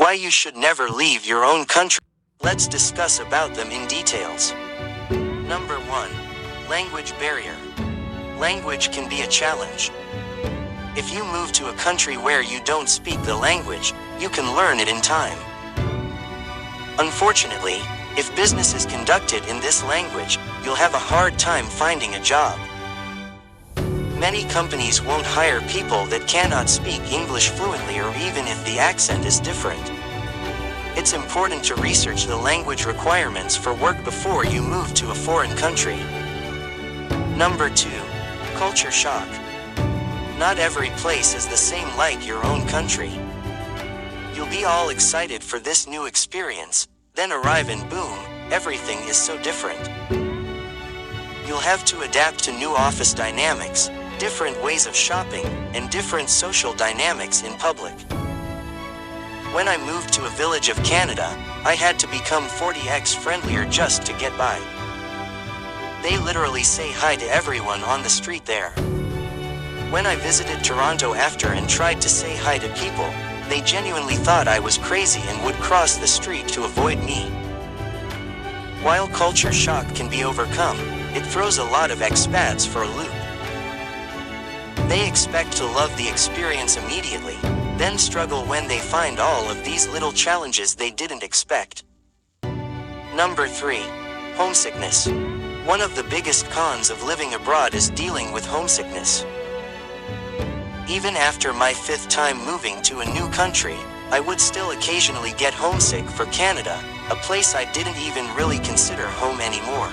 Why you should never leave your own country. Let's discuss about them in details. Number 1. Language barrier. Language can be a challenge. If you move to a country where you don't speak the language, you can learn it in time. Unfortunately, if business is conducted in this language, you'll have a hard time finding a job. Many companies won't hire people that cannot speak English fluently or even if the accent is different. It's important to research the language requirements for work before you move to a foreign country. Number 2. Culture shock. Not every place is the same like your own country. You'll be all excited for this new experience, then arrive and boom, everything is so different. You'll have to adapt to new office dynamics, different ways of shopping, and different social dynamics in public. When I moved to a village of Canada, I had to become 40x friendlier just to get by. They literally say hi to everyone on the street there. When I visited Toronto after and tried to say hi to people, they genuinely thought I was crazy and would cross the street to avoid me. While culture shock can be overcome, it throws a lot of expats for a loop. They expect to love the experience immediately, then struggle when they find all of these little challenges they didn't expect. Number 3. Homesickness. One of the biggest cons of living abroad is dealing with homesickness. Even after my 5th time moving to a new country, I would still occasionally get homesick for Canada, a place I didn't even really consider home anymore.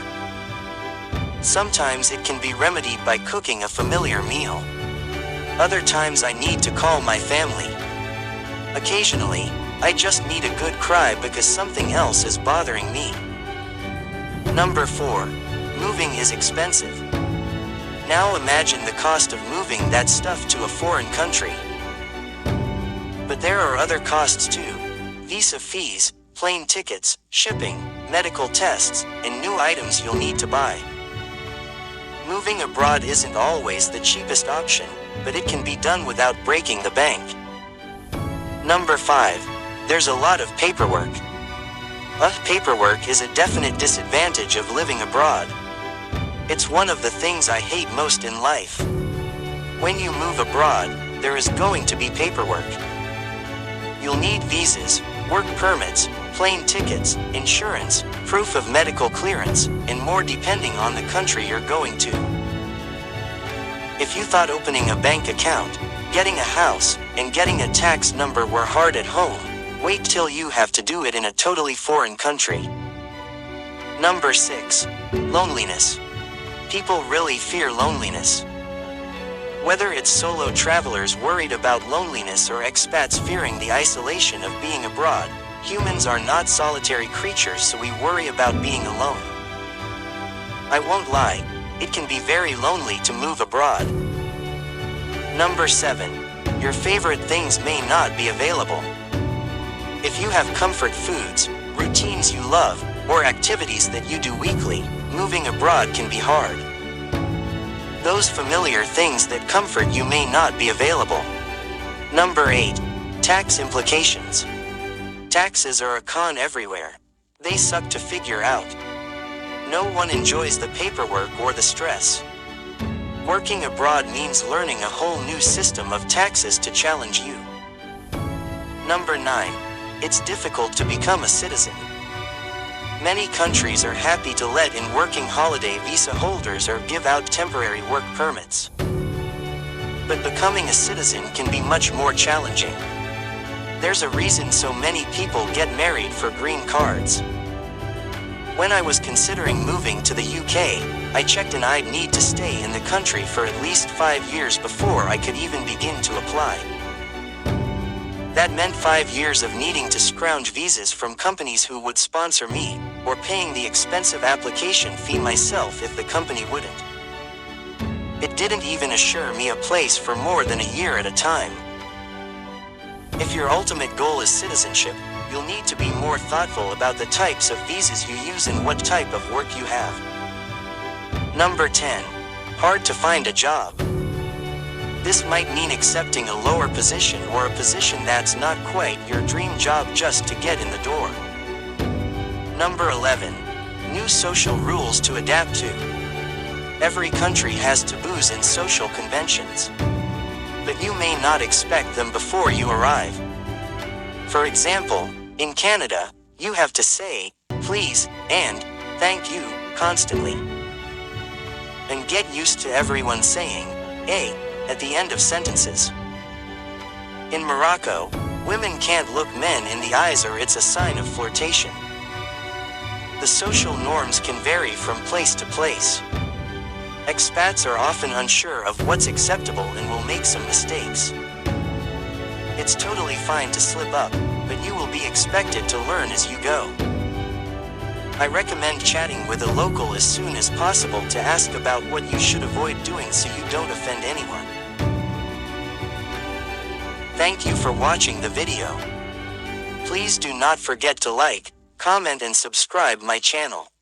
Sometimes it can be remedied by cooking a familiar meal. Other times I need to call my family. Occasionally, I just need a good cry because something else is bothering me. Number 4. Moving is expensive. Now imagine the cost of moving that stuff to a foreign country. But there are other costs too. Visa fees, plane tickets, shipping, medical tests, and new items you'll need to buy. Moving abroad isn't always the cheapest option, but it can be done without breaking the bank. Number 5. There's a lot of paperwork. Paperwork is a definite disadvantage of living abroad. It's one of the things I hate most in life. When you move abroad, there is going to be paperwork. You'll need visas, work permits, plane tickets, insurance, proof of medical clearance, and more depending on the country you're going to. If you thought opening a bank account, getting a house, and getting a tax number were hard at home, wait till you have to do it in a totally foreign country. Number 6. Loneliness. People really fear loneliness. Whether it's solo travelers worried about loneliness or expats fearing the isolation of being abroad, humans are not solitary creatures, so we worry about being alone. I won't lie, it can be very lonely to move abroad. Number 7. Your favorite things may not be available. If you have comfort foods, routines you love, or activities that you do weekly, moving abroad can be hard. Those familiar things that comfort you may not be available. Number 8. Tax implications. Taxes are a con everywhere. They suck to figure out. No one enjoys the paperwork or the stress. Working abroad means learning a whole new system of taxes to challenge you. Number 9. It's difficult to become a citizen. Many countries are happy to let in working holiday visa holders or give out temporary work permits. But becoming a citizen can be much more challenging. There's a reason so many people get married for green cards. When I was considering moving to the UK, I checked and I'd need to stay in the country for at least 5 years before I could even begin to apply. That meant 5 years of needing to scrounge visas from companies who would sponsor me, or paying the expensive application fee myself if the company wouldn't. It didn't even assure me a place for more than a year at a time. If your ultimate goal is citizenship, you'll need to be more thoughtful about the types of visas you use and what type of work you have. Number 10. Hard to find a job. This might mean accepting a lower position or a position that's not quite your dream job just to get in the door. Number 11. New social rules to adapt to. Every country has taboos and social conventions, but you may not expect them before you arrive. For example, in Canada, you have to say, please, and, thank you, constantly. And get used to everyone saying, at the end of sentences. In Morocco, women can't look men in the eyes or it's a sign of flirtation. The social norms can vary from place to place. Expats are often unsure of what's acceptable and will make some mistakes. It's totally fine to slip up, but you will be expected to learn as you go. I recommend chatting with a local as soon as possible to ask about what you should avoid doing so you don't offend anyone. Thank you for watching the video. Please do not forget to like, comment and subscribe my channel.